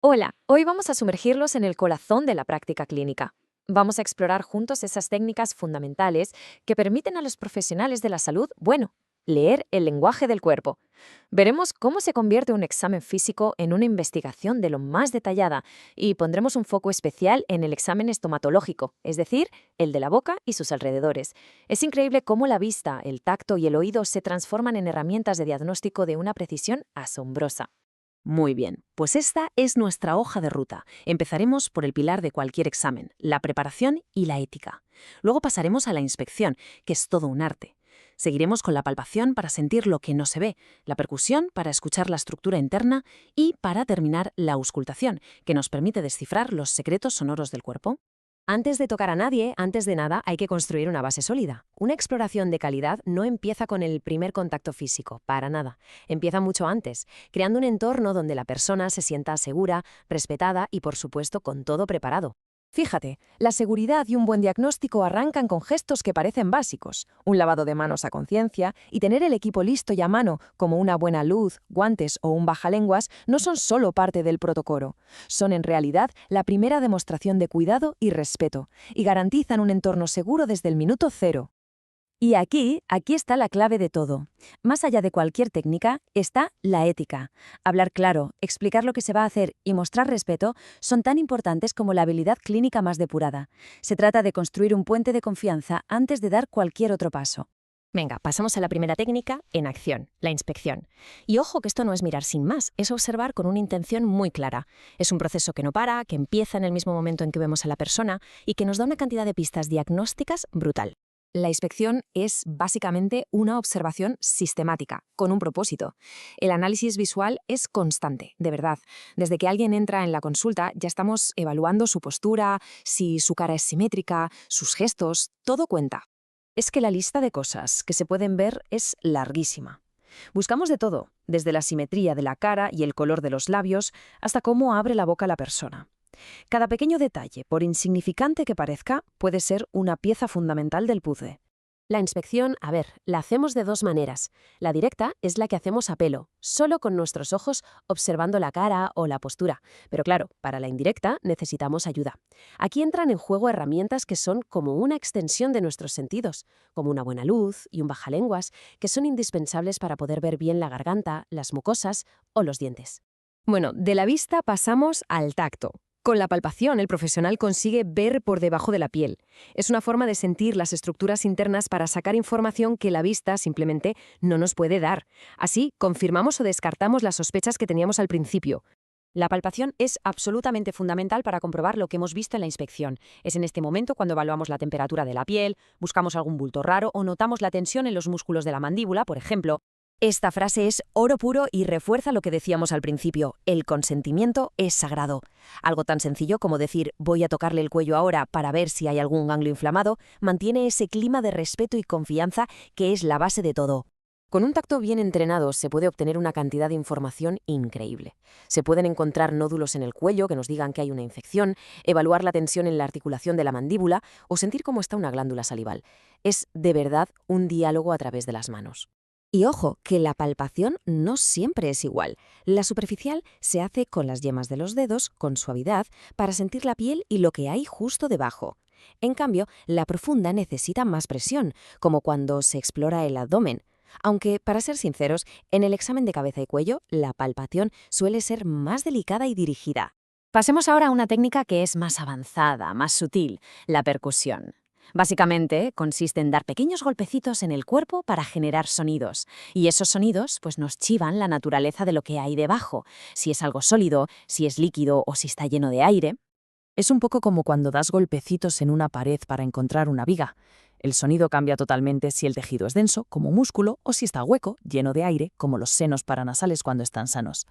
Hola, hoy vamos a sumergirlos en el corazón de la práctica clínica. Vamos a explorar juntos esas técnicas fundamentales que permiten a los profesionales de la salud, leer el lenguaje del cuerpo. Veremos cómo se convierte un examen físico en una investigación de lo más detallada y pondremos un foco especial en el examen estomatológico, es decir, el de la boca y sus alrededores. Es increíble cómo la vista, el tacto y el oído se transforman en herramientas de diagnóstico de una precisión asombrosa. Muy bien, pues esta es nuestra hoja de ruta. Empezaremos por el pilar de cualquier examen, la preparación y la ética. Luego pasaremos a la inspección, que es todo un arte. Seguiremos con la palpación para sentir lo que no se ve, la percusión para escuchar la estructura interna y, para terminar, la auscultación, que nos permite descifrar los secretos sonoros del cuerpo. Antes de tocar a nadie, antes de nada, hay que construir una base sólida. Una exploración de calidad no empieza con el primer contacto físico, para nada. Empieza mucho antes, creando un entorno donde la persona se sienta segura, respetada y, por supuesto, con todo preparado. Fíjate, la seguridad y un buen diagnóstico arrancan con gestos que parecen básicos, un lavado de manos a conciencia y tener el equipo listo y a mano, como una buena luz, guantes o un bajalenguas, no son solo parte del protocolo. Son en realidad la primera demostración de cuidado y respeto, y garantizan un entorno seguro desde el minuto cero. Y aquí está la clave de todo. Más allá de cualquier técnica, está la ética. Hablar claro, explicar lo que se va a hacer y mostrar respeto son tan importantes como la habilidad clínica más depurada. Se trata de construir un puente de confianza antes de dar cualquier otro paso. Venga, pasamos a la primera técnica, en acción, la inspección. Y ojo que esto no es mirar sin más, es observar con una intención muy clara. Es un proceso que no para, que empieza en el mismo momento en que vemos a la persona y que nos da una cantidad de pistas diagnósticas brutal. La inspección es básicamente una observación sistemática, con un propósito. El análisis visual es constante, de verdad. Desde que alguien entra en la consulta, ya estamos evaluando su postura, si su cara es simétrica, sus gestos, todo cuenta. Es que la lista de cosas que se pueden ver es larguísima. Buscamos de todo, desde la simetría de la cara y el color de los labios hasta cómo abre la boca la persona. Cada pequeño detalle, por insignificante que parezca, puede ser una pieza fundamental del puzzle. La inspección, la hacemos de dos maneras. La directa es la que hacemos a pelo, solo con nuestros ojos observando la cara o la postura. Pero claro, para la indirecta necesitamos ayuda. Aquí entran en juego herramientas que son como una extensión de nuestros sentidos, como una buena luz y un bajalenguas, que son indispensables para poder ver bien la garganta, las mucosas o los dientes. Bueno, de la vista pasamos al tacto. Con la palpación, el profesional consigue ver por debajo de la piel. Es una forma de sentir las estructuras internas para sacar información que la vista simplemente no nos puede dar. Así, confirmamos o descartamos las sospechas que teníamos al principio. La palpación es absolutamente fundamental para comprobar lo que hemos visto en la inspección. Es en este momento cuando evaluamos la temperatura de la piel, buscamos algún bulto raro o notamos la tensión en los músculos de la mandíbula, por ejemplo. Esta frase es oro puro y refuerza lo que decíamos al principio, el consentimiento es sagrado. Algo tan sencillo como decir voy a tocarle el cuello ahora para ver si hay algún ganglio inflamado, mantiene ese clima de respeto y confianza que es la base de todo. Con un tacto bien entrenado se puede obtener una cantidad de información increíble. Se pueden encontrar nódulos en el cuello que nos digan que hay una infección, evaluar la tensión en la articulación de la mandíbula o sentir cómo está una glándula salival. Es de verdad un diálogo a través de las manos. Y ojo, que la palpación no siempre es igual. La superficial se hace con las yemas de los dedos, con suavidad, para sentir la piel y lo que hay justo debajo. En cambio, la profunda necesita más presión, como cuando se explora el abdomen. Aunque, para ser sinceros, en el examen de cabeza y cuello, la palpación suele ser más delicada y dirigida. Pasemos ahora a una técnica que es más avanzada, más sutil, la percusión. Básicamente, consiste en dar pequeños golpecitos en el cuerpo para generar sonidos. Y esos sonidos, pues nos chivan la naturaleza de lo que hay debajo. Si es algo sólido, si es líquido o si está lleno de aire. Es un poco como cuando das golpecitos en una pared para encontrar una viga. El sonido cambia totalmente si el tejido es denso, como músculo, o si está hueco, lleno de aire, como los senos paranasales cuando están sanos.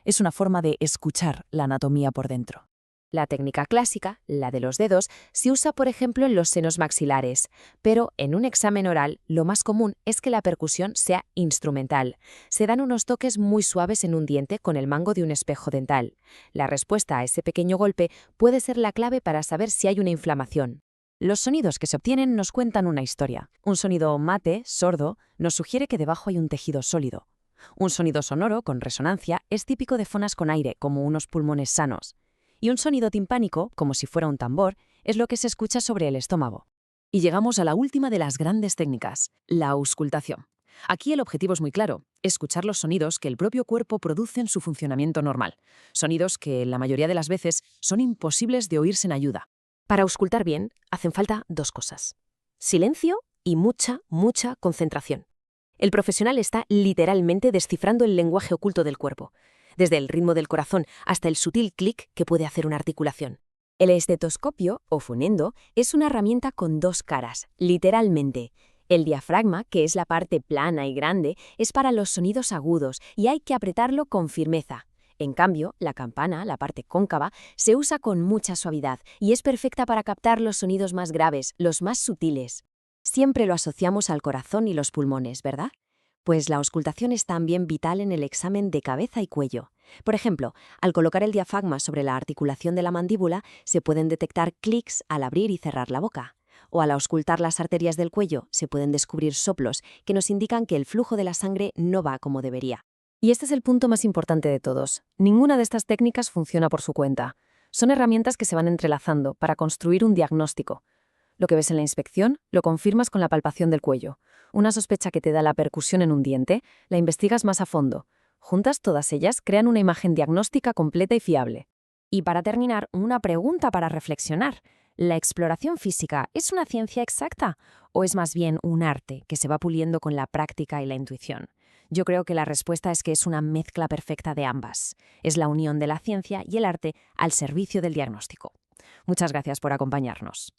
Es una forma de escuchar la anatomía por dentro. La técnica clásica, la de los dedos, se usa por ejemplo en los senos maxilares, pero en un examen oral lo más común es que la percusión sea instrumental. Se dan unos toques muy suaves en un diente con el mango de un espejo dental. La respuesta a ese pequeño golpe puede ser la clave para saber si hay una inflamación. Los sonidos que se obtienen nos cuentan una historia. Un sonido mate, sordo, nos sugiere que debajo hay un tejido sólido. Un sonido sonoro con resonancia es típico de zonas con aire, como unos pulmones sanos. Y un sonido timpánico, como si fuera un tambor, es lo que se escucha sobre el estómago. Y llegamos a la última de las grandes técnicas, la auscultación. Aquí el objetivo es muy claro, escuchar los sonidos que el propio cuerpo produce en su funcionamiento normal. Sonidos que, la mayoría de las veces, son imposibles de oír sin ayuda. Para auscultar bien, hacen falta dos cosas: silencio y mucha concentración. El profesional está literalmente descifrando el lenguaje oculto del cuerpo, desde el ritmo del corazón hasta el sutil clic que puede hacer una articulación. El estetoscopio, o fonendo, es una herramienta con dos caras, literalmente. El diafragma, que es la parte plana y grande, es para los sonidos agudos y hay que apretarlo con firmeza. En cambio, la campana, la parte cóncava, se usa con mucha suavidad y es perfecta para captar los sonidos más graves, los más sutiles. Siempre lo asociamos al corazón y los pulmones, ¿verdad? Pues la auscultación es también vital en el examen de cabeza y cuello. Por ejemplo, al colocar el diafragma sobre la articulación de la mandíbula, se pueden detectar clics al abrir y cerrar la boca. O al auscultar las arterias del cuello, se pueden descubrir soplos que nos indican que el flujo de la sangre no va como debería. Y este es el punto más importante de todos. Ninguna de estas técnicas funciona por su cuenta. Son herramientas que se van entrelazando para construir un diagnóstico. Lo que ves en la inspección lo confirmas con la palpación del cuello. Una sospecha que te da la percusión en un diente, la investigas más a fondo. Juntas, todas ellas crean una imagen diagnóstica completa y fiable. Y para terminar, una pregunta para reflexionar. ¿La exploración física es una ciencia exacta o es más bien un arte que se va puliendo con la práctica y la intuición? Yo creo que la respuesta es que es una mezcla perfecta de ambas. Es la unión de la ciencia y el arte al servicio del diagnóstico. Muchas gracias por acompañarnos.